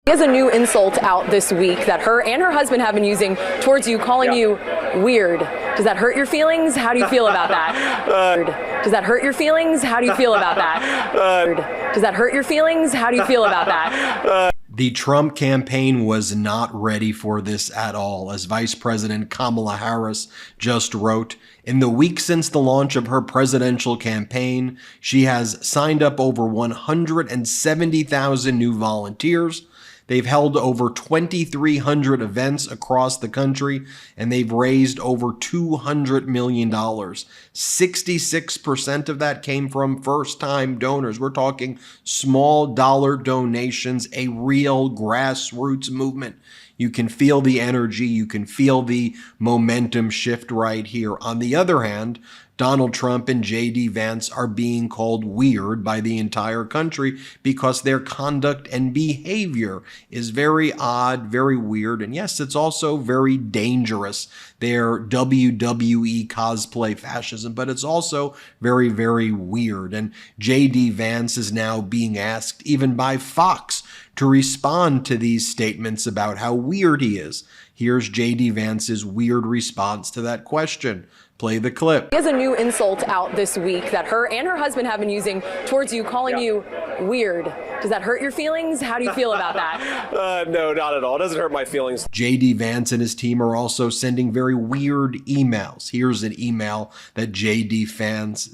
She has a new insult out this week that her and her husband have been using towards you, calling you weird. Does that hurt your feelings? How do you feel about that? Does that hurt your feelings? How do you feel about that? Does that hurt your feelings? How do you feel about that? The Trump campaign was not ready for this at all, as Vice President Kamala Harris just wrote. In the week since the launch of her presidential campaign, she has signed up over 170,000 new volunteers. They've held over 2,300 events across the country, and they've raised over $200 million. 66% of that came from first-time donors. We're talking small dollar donations, a real grassroots movement. You can feel the energy. You can feel the momentum shift right here. On the other hand, Donald Trump and J.D. Vance are being called weird by the entire country because their conduct and behavior is very odd, very weird, and yes, it's also very dangerous. Their WWE cosplay fascism, but it's also very, very weird. And J.D. Vance is now being asked, even by Fox, to respond to these statements about how weird he is. Here's J.D. Vance's weird response to that question. Play the clip. She has a new insult out this week that her and her husband have been using towards you, calling you weird. Does that hurt your feelings? How do you feel about that? No, not at all. It doesn't hurt my feelings. J.D. Vance and his team are also sending very weird emails. Here's an email that J.D. Vance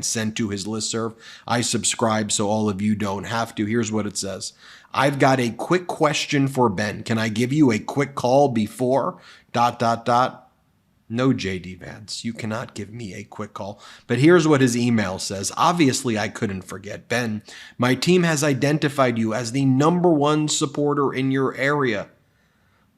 sent to his listserv. I subscribe so all of you don't have to. Here's what it says. I've got a quick question for Ben. Can I give you a quick call before ... No, J.D. Vance, you cannot give me a quick call. But here's what his email says. Obviously, I couldn't forget. Ben, my team has identified you as the #1 supporter in your area.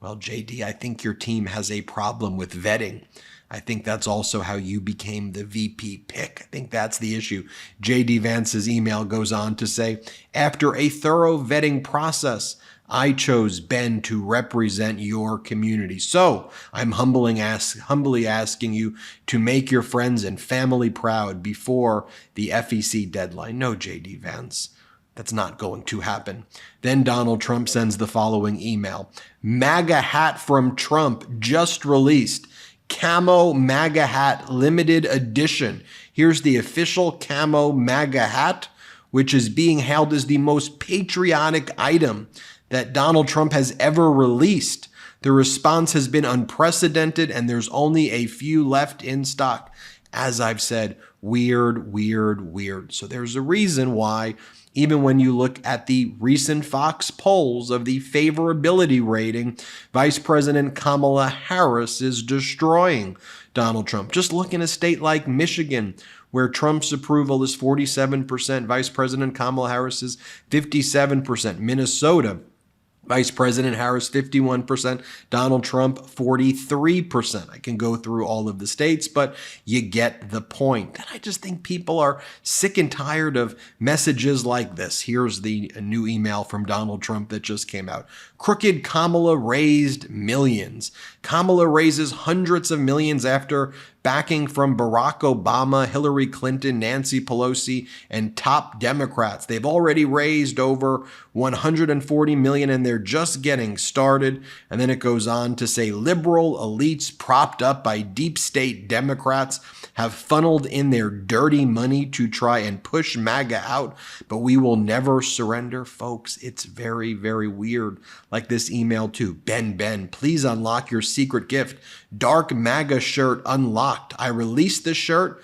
Well, J.D., I think your team has a problem with vetting. I think that's also how you became the VP pick. I think that's the issue. J.D. Vance's email goes on to say, after a thorough vetting process, I chose Ben to represent your community. So I'm humbly asking you to make your friends and family proud before the FEC deadline. No, J.D. Vance, that's not going to happen. Then Donald Trump sends the following email. MAGA hat from Trump just released. Camo MAGA hat limited edition. Here's the official camo MAGA hat, which is being hailed as the most patriotic item that Donald Trump has ever released. The response has been unprecedented, and there's only a few left in stock. As I've said, weird, weird, weird. So there's a reason why, even when you look at the recent Fox polls of the favorability rating, Vice President Kamala Harris is destroying Donald Trump. Just look in a state like Michigan, where Trump's approval is 47%, Vice President Kamala Harris is 57%. Minnesota, Vice President Harris, 51%. Donald Trump, 43%. I can go through all of the states, but you get the point. And I just think people are sick and tired of messages like this. Here's the new email from Donald Trump that just came out. Crooked Kamala raised millions. Kamala raises hundreds of millions after backing from Barack Obama, Hillary Clinton, Nancy Pelosi, and top Democrats. They've already raised over $140 million, and they're just getting started. And then it goes on to say liberal elites propped up by deep state Democrats have funneled in their dirty money to try and push MAGA out, but we will never surrender. Folks, it's very, very weird. Like this email too. Ben, please unlock your secret gift. Dark MAGA shirt unlocked. I released this shirt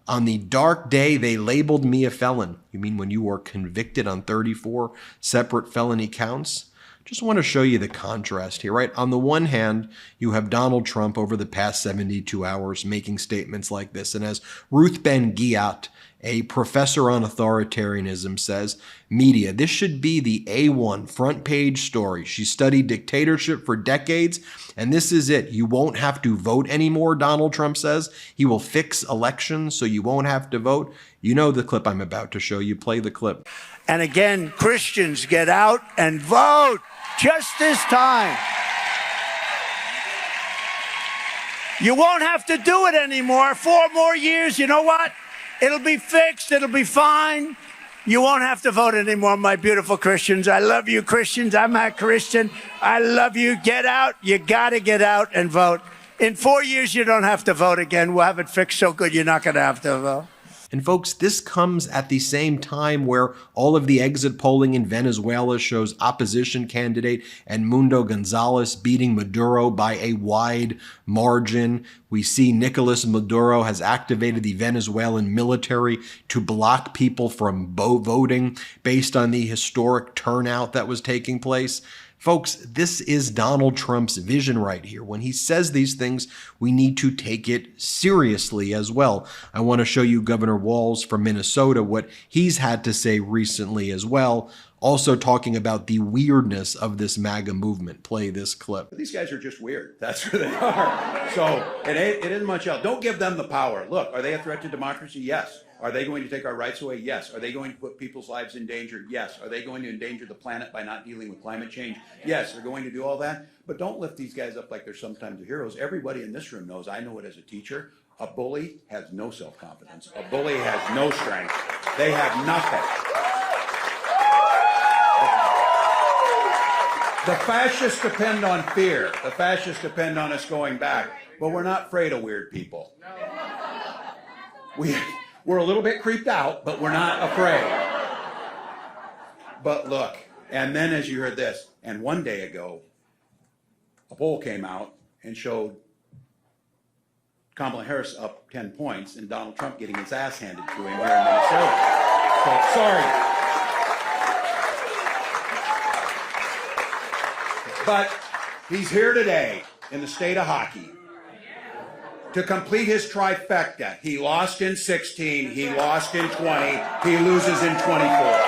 on the dark day they labeled me a felon. You mean when you were convicted on 34 separate felony counts? Just want to show you the contrast here, right? On the one hand, you have Donald Trump over the past 72 hours making statements like this. And as Ruth Ben-Ghiat, a professor on authoritarianism, says, media, this should be the A1 front page story. She studied dictatorship for decades, and this is it. You won't have to vote anymore, Donald Trump says. He will fix elections so you won't have to vote. You know the clip I'm about to show you. Play the clip. And again, Christians, get out and vote. Just this time. You won't have to do it anymore. 4 more years, you know what? It'll be fixed. It'll be fine. You won't have to vote anymore, my beautiful Christians. I love you, Christians. I'm a Christian. I love you. Get out. You got to get out and vote. In 4 years, you don't have to vote again. We'll have it fixed so good you're not going to have to vote. And folks, this comes at the same time where all of the exit polling in Venezuela shows opposition candidate Edmundo Gonzalez beating Maduro by a wide margin. We see Nicolas Maduro has activated the Venezuelan military to block people from voting based on the historic turnout that was taking place. Folks, this is Donald Trump's vision right here. When he says these things, we need to take it seriously as well. I want to show you Governor Walz from Minnesota, what he's had to say recently as well, also talking about the weirdness of this MAGA movement. Play this clip. These guys are just weird. That's who they are. So it isn't much else. Don't give them the power. Look, are they a threat to democracy? Yes. Are they going to take our rights away? Yes. Are they going to put people's lives in danger? Yes. Are they going to endanger the planet by not dealing with climate change? Yes. They're going to do all that. But don't lift these guys up like they're sometimes the heroes. Everybody in this room knows, I know it as a teacher, a bully has no self-confidence. A bully has no strength. They have nothing. The fascists depend on fear. The fascists depend on us going back. But we're not afraid of weird people. We're a little bit creeped out, but we're not afraid. But look, and then as you heard this, and one day ago, a poll came out and showed Kamala Harris up 10 points and Donald Trump getting his ass handed to him here in Minnesota. So, sorry. But he's here today in the state of hockey to complete his trifecta. He lost in 16, he lost in 20, he loses in 24.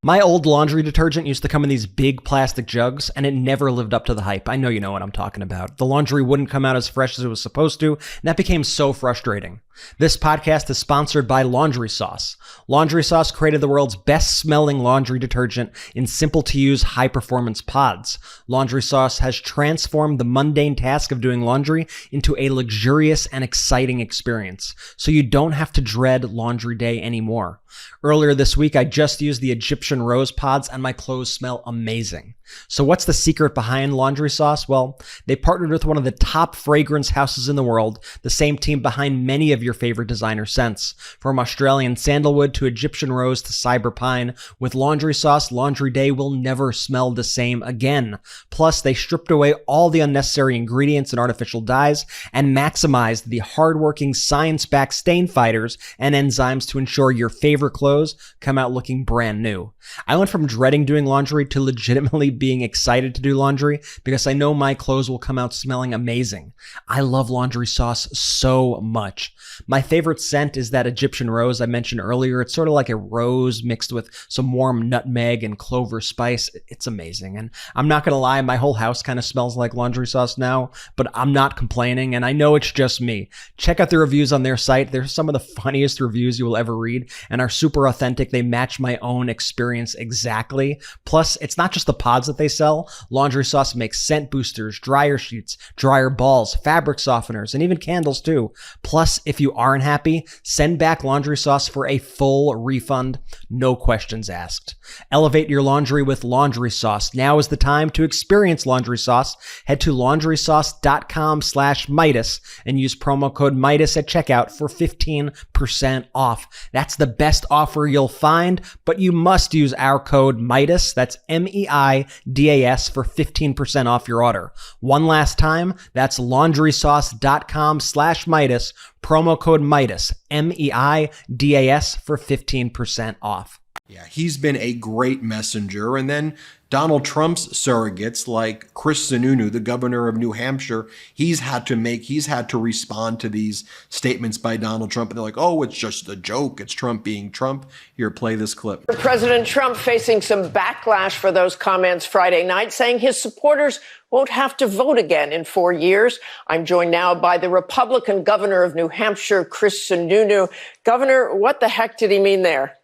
My old laundry detergent used to come in these big plastic jugs, and it never lived up to the hype. I know you know what I'm talking about. The laundry wouldn't come out as fresh as it was supposed to, and that became so frustrating. This podcast is sponsored by Laundry Sauce. Laundry Sauce created the world's best-smelling laundry detergent in simple-to-use, high-performance pods. Laundry Sauce has transformed the mundane task of doing laundry into a luxurious and exciting experience, so you don't have to dread laundry day anymore. Earlier this week, I just used the Egyptian rose pods, and my clothes smell amazing. So what's the secret behind Laundry Sauce? Well, they partnered with one of the top fragrance houses in the world, the same team behind many of your favorite designer scents. From Australian sandalwood to Egyptian rose to cyber pine, with Laundry Sauce, laundry day will never smell the same again. Plus, they stripped away all the unnecessary ingredients and artificial dyes and maximized the hardworking science-backed stain fighters and enzymes to ensure your favorite clothes come out looking brand new. I went from dreading doing laundry to legitimately being excited to do laundry because I know my clothes will come out smelling amazing. I love Laundry Sauce so much. My favorite scent is that Egyptian rose I mentioned earlier. It's sort of like a rose mixed with some warm nutmeg and clover spice. It's amazing. And I'm not going to lie, my whole house kind of smells like Laundry Sauce now, but I'm not complaining, and I know it's just me. Check out the reviews on their site. They're some of the funniest reviews you will ever read and are super authentic. They match my own experience exactly. Plus, it's not just the pods that they sell. Laundry Sauce makes scent boosters, dryer sheets, dryer balls, fabric softeners, and even candles too. Plus, if you aren't happy, send back Laundry Sauce for a full refund, no questions asked. Elevate your laundry with Laundry Sauce. Now is the time to experience Laundry Sauce. Head to laundrysauce.com/Meidas and use promo code Meidas at checkout for 15% off. That's the best offer you'll find, but you must use our code Meidas, that's MEIDAS, for 15% off your order. One last time, that's laundrysauce.com/Meidas, promo code Meidas, MEIDAS, for 15% off. Yeah, he's been a great messenger. And then Donald Trump's surrogates, like Chris Sununu, the governor of New Hampshire, he's had to respond to these statements by Donald Trump. And they're like, oh, it's just a joke. It's Trump being Trump. Here, play this clip. President Trump facing some backlash for those comments Friday night, saying his supporters won't have to vote again in 4 years. I'm joined now by the Republican governor of New Hampshire, Chris Sununu. Governor, what the heck did he mean there?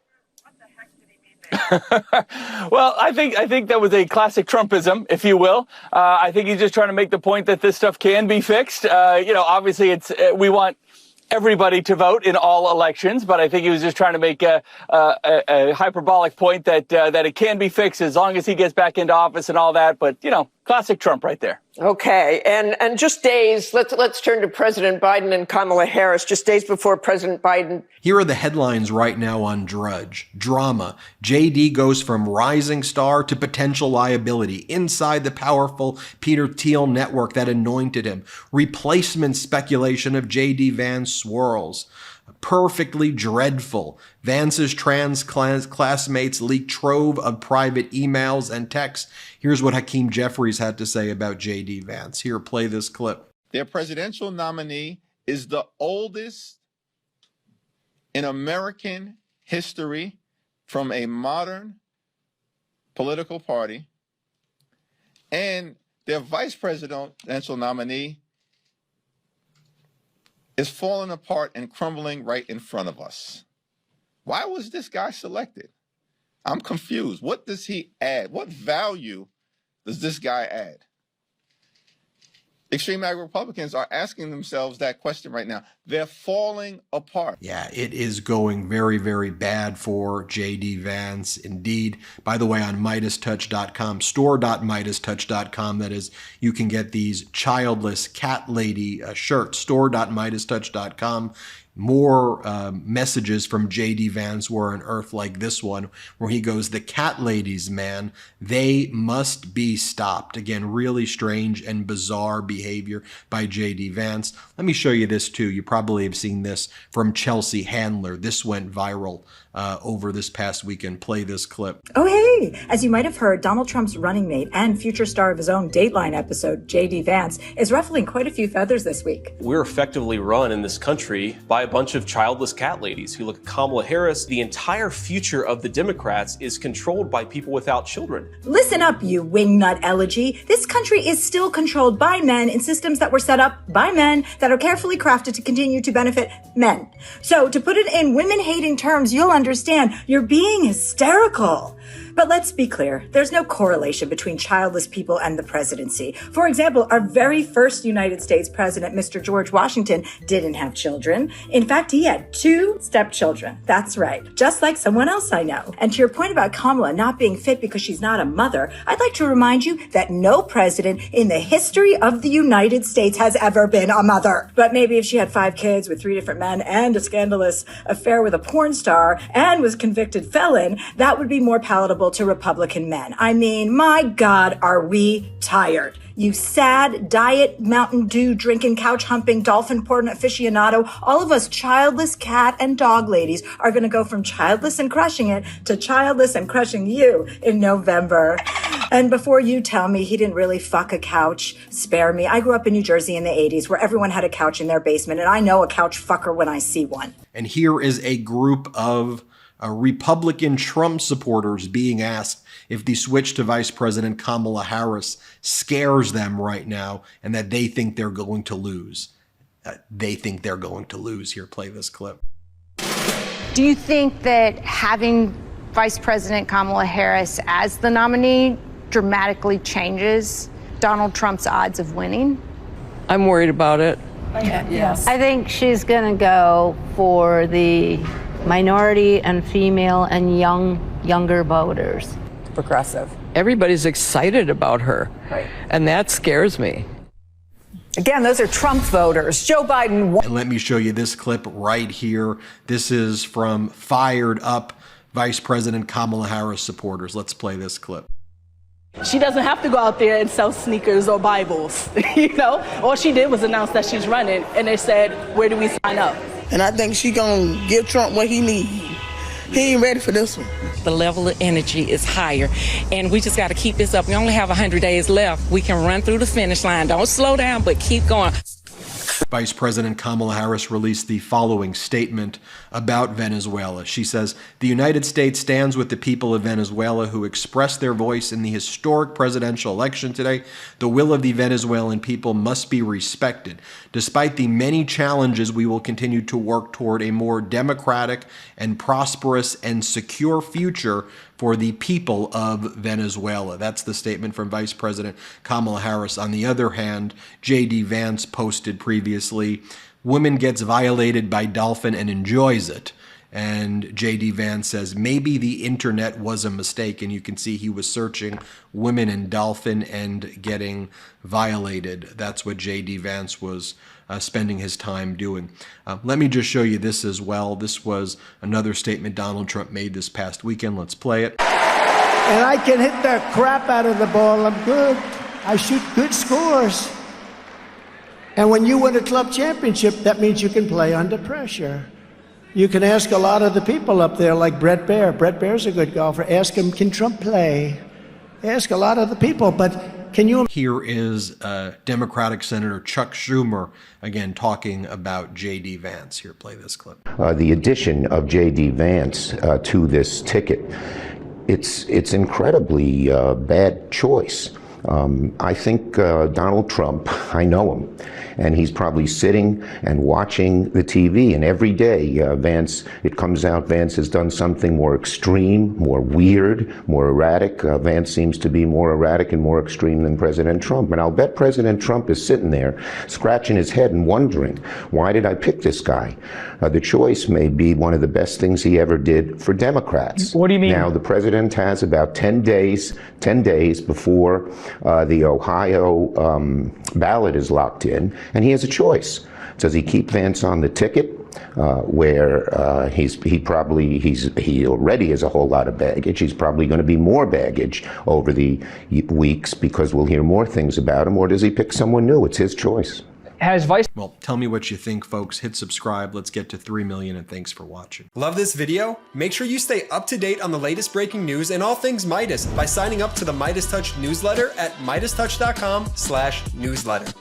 Well, I think that was a classic Trumpism, if you will. I think he's just trying to make the point that this stuff can be fixed. Obviously we want everybody to vote in all elections, but I think he was just trying to make a hyperbolic point that it can be fixed as long as he gets back into office and all that. But, classic Trump right there. Okay. And just days, let's turn to President Biden and Kamala Harris. Just days before President Biden. Here are the headlines right now on Drudge. Drama. JD goes from rising star to potential liability inside the powerful Peter Thiel network that anointed him. Replacement speculation of JD Vance swirls. Perfectly dreadful. Vance's trans classmates leak trove of private emails and texts. Here's what Hakeem Jeffries had to say about J.D. Vance. Here, play this clip. Their presidential nominee is the oldest in American history from a modern political party. And their vice presidential nominee is falling apart and crumbling right in front of us. Why was this guy selected? I'm confused. What does he add? What value does this guy add? Extreme ag Republicans are asking themselves that question right now. They're falling apart. Yeah, it is going very, very bad for J.D. Vance. Indeed. By the way, on MeidasTouch.com, store.MeidasTouch.com, that is, you can get these childless cat lady shirts, store.MeidasTouch.com. More messages from J.D. Vance were unearthed, like this one, where he goes, "The cat ladies, man, they must be stopped." Again, really strange and bizarre behavior by J.D. Vance. Let me show you this too. You probably have seen this from Chelsea Handler. This went viral over this past weekend. Play this clip. Oh, hey! As you might have heard, Donald Trump's running mate and future star of his own Dateline episode, J.D. Vance, is ruffling quite a few feathers this week. We're effectively run in this country by a bunch of childless cat ladies. Who look at Kamala Harris, the entire future of the Democrats is controlled by people without children. Listen up, you wingnut elegy. This country is still controlled by men in systems that were set up by men that are carefully crafted to continue to benefit men. So to put it in women-hating terms, you'll understand you're being hysterical. But let's be clear, there's no correlation between childless people and the presidency. For example, our very first United States president, Mr. George Washington, didn't have children. In fact, he had 2 stepchildren. That's right. Just like someone else I know. And to your point about Kamala not being fit because she's not a mother, I'd like to remind you that no president in the history of the United States has ever been a mother. But maybe if she had 5 kids with 3 different men and a scandalous affair with a porn star and was convicted felon, that would be more palatable to Republican men. I mean, my God, are we tired? You sad, diet, Mountain Dew drinking, couch humping, dolphin porn aficionado, all of us childless cat and dog ladies are going to go from childless and crushing it to childless and crushing you in November. And before you tell me he didn't really fuck a couch, spare me. I grew up in New Jersey in the 80s where everyone had a couch in their basement, and I know a couch fucker when I see one. And here is a group of Republican Trump supporters being asked if the switch to Vice President Kamala Harris scares them right now and that they think they're going to lose. They think they're going to lose. Here, play this clip. Do you think that having Vice President Kamala Harris as the nominee dramatically changes Donald Trump's odds of winning? I'm worried about it. Yes. I think she's going to go for the minority and female and younger voters. Progressive. Everybody's excited about her. Right. And that scares me. Again, those are Trump voters. Joe Biden. And let me show you this clip right here. This is from fired up Vice President Kamala Harris supporters. Let's play this clip. She doesn't have to go out there and sell sneakers or Bibles, All she did was announce that she's running, and they said, where do we sign up? And I think she's going to give Trump what he needs. He ain't ready for this one. The level of energy is higher, and we just got to keep this up. We only have 100 days left. We can run through the finish line. Don't slow down, but keep going. Vice President Kamala Harris released the following statement about Venezuela. She says, "The United States stands with the people of Venezuela who expressed their voice in the historic presidential election today. The will of the Venezuelan people must be respected. Despite the many challenges, we will continue to work toward a more democratic and prosperous and secure future for the people of Venezuela. That's the statement from Vice President Kamala Harris. On the other hand, J.D. Vance posted previously, woman gets violated by dolphin and enjoys it. And J.D. Vance says, maybe the internet was a mistake. And you can see he was searching women and dolphin and getting violated. That's what J.D. Vance was spending his time doing. Let me just show you this as well. This was another statement Donald Trump made this past weekend. Let's play it. And I can hit the crap out of the ball. I'm good. I shoot good scores. And when you win a club championship, that means you can play under pressure. You can ask a lot of the people up there, like Brett Baer. Brett Baer's a good golfer. Ask him, can Trump play? Ask a lot of the people, but can you... Here is Democratic Senator Chuck Schumer, again, talking about J.D. Vance. Here, play this clip. The addition of J.D. Vance to this ticket, it's incredibly bad choice. I think Donald Trump, I know him, and he's probably sitting and watching the TV, and every day Vance, it comes out Vance has done something more extreme, more weird, more erratic. Vance seems to be more erratic and more extreme than President Trump. And I'll bet President Trump is sitting there scratching his head and wondering, why did I pick this guy? The choice may be one of the best things he ever did for Democrats. What do you mean? Now, the president has about 10 days before the Ohio ballot is locked in, and he has a choice. Does he keep Vance on the ticket, where he already has a whole lot of baggage? He's probably going to be more baggage over the weeks because we'll hear more things about him. Or does he pick someone new? It's his choice. Well, tell me what you think, folks. Hit subscribe. Let's get to 3 million, and thanks for watching. Love this video? Make sure you stay up to date on the latest breaking news and all things Meidas by signing up to the MeidasTouch newsletter at MeidasTouch.com/newsletter.